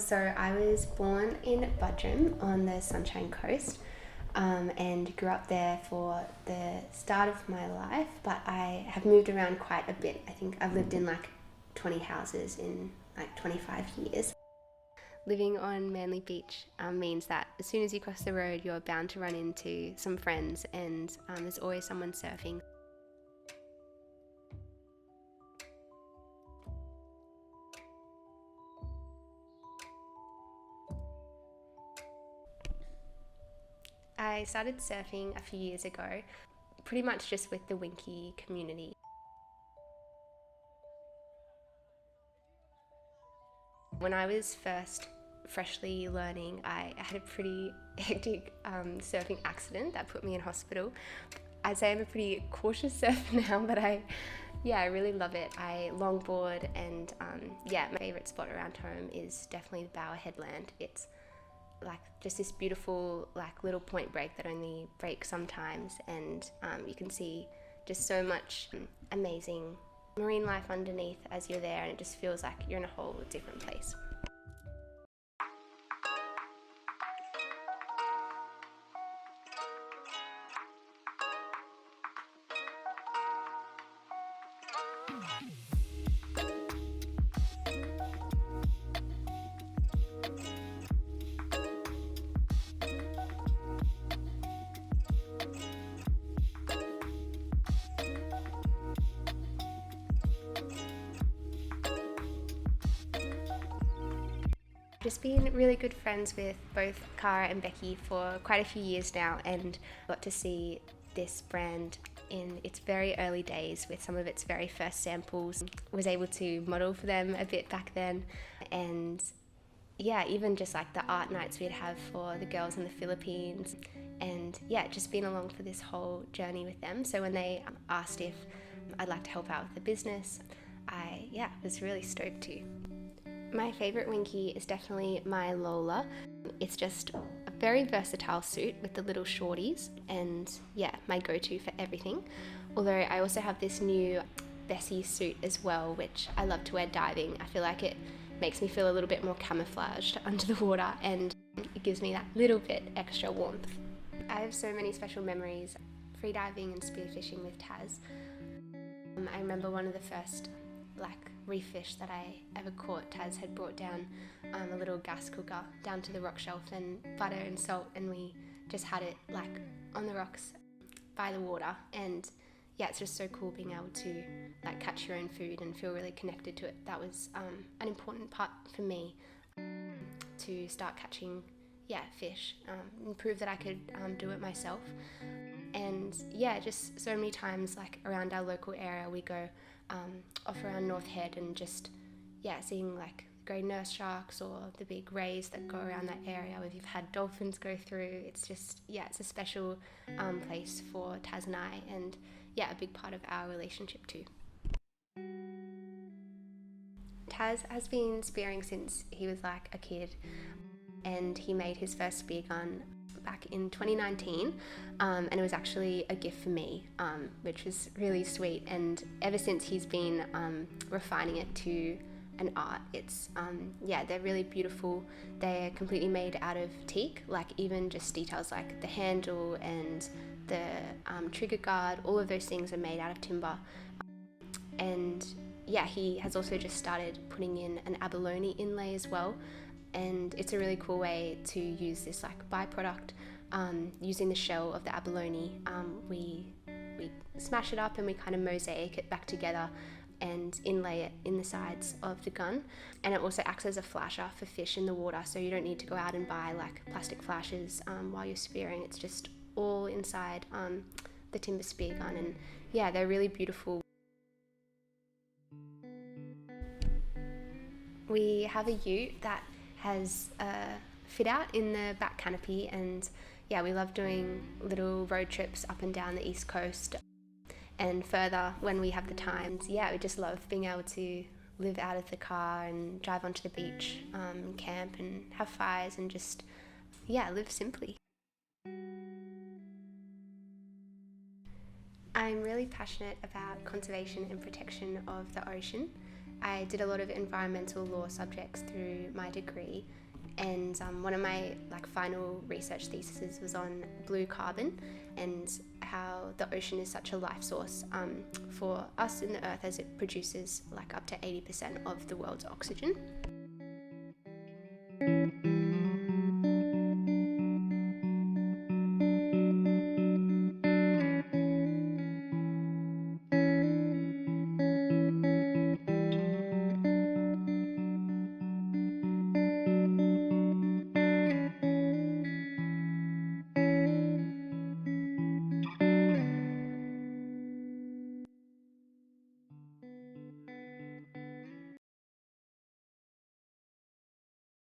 So I was born in Budrum on the Sunshine Coast, and grew up there for the start of my life, but I have moved around quite a bit. I think I've lived in like 20 houses in like 25 years. Living on Manly Beach means that as soon as you cross the road, you're bound to run into some friends, and there's always someone surfing. I started surfing a few years ago, pretty much just with the Winki community. When I was first freshly learning, I had a pretty hectic surfing accident that put me in hospital. I'd say I'm a pretty cautious surfer now, but I really love it. I longboard, and my favourite spot around home is definitely the Bower Headland. It's like just this beautiful like little point break that only breaks sometimes, and you can see just so much amazing marine life underneath as you're there, and it just feels like you're in a whole different place. Just been really good friends with both Cara and Becky for quite a few years now, and got to see this brand in its very early days with some of its very first samples. Was able to model for them a bit back then, and even just like the art nights we'd have for the girls in the Philippines, and just been along for this whole journey with them. So when they asked if I'd like to help out with the business, I was really stoked to. My favourite Winki is definitely my Lola. It's just a very versatile suit with the little shorties, and my go-to for everything. Although I also have this new Bessie suit as well, which I love to wear diving. I feel like it makes me feel a little bit more camouflaged under the water, and it gives me that little bit extra warmth. I have so many special memories freediving and spearfishing with Taz. I remember one of the first reef fish that I ever caught. Taz had brought down a little gas cooker down to the rock shelf, and butter and salt, and we just had it on the rocks by the water. And it's just so cool being able to catch your own food and feel really connected to it. That was an important part for me to start catching fish, and prove that I could do it myself. And just so many times around our local area, we go off around North Head, and just seeing grey nurse sharks or the big rays that go around that area. We've had dolphins go through. It's just it's a special place for Taz and I, and a big part of our relationship too. Taz has been spearing since he was a kid, and he made his first spear gun back in 2019, and it was actually a gift for me, which was really sweet. And ever since, he's been refining it to an art. It's they're really beautiful. They're completely made out of teak, even just details like the handle and the trigger guard, all of those things are made out of timber. And he has also just started putting in an abalone inlay as well, and it's a really cool way to use this byproduct. Using the shell of the abalone, we smash it up and we kind of mosaic it back together and inlay it in the sides of the gun. And it also acts as a flasher for fish in the water, so you don't need to go out and buy plastic flashers while you're spearing. It's just all inside the timber spear gun, and they're really beautiful. We have a ute that has a fit out in the back canopy, and we love doing little road trips up and down the East Coast and further when we have the time. We just love being able to live out of the car and drive onto the beach, camp and have fires, and just live simply. I'm really passionate about conservation and protection of the ocean. I did a lot of environmental law subjects through my degree, and one of my final research theses was on blue carbon and how the ocean is such a life source for us in the earth, as it produces up to 80% of the world's oxygen.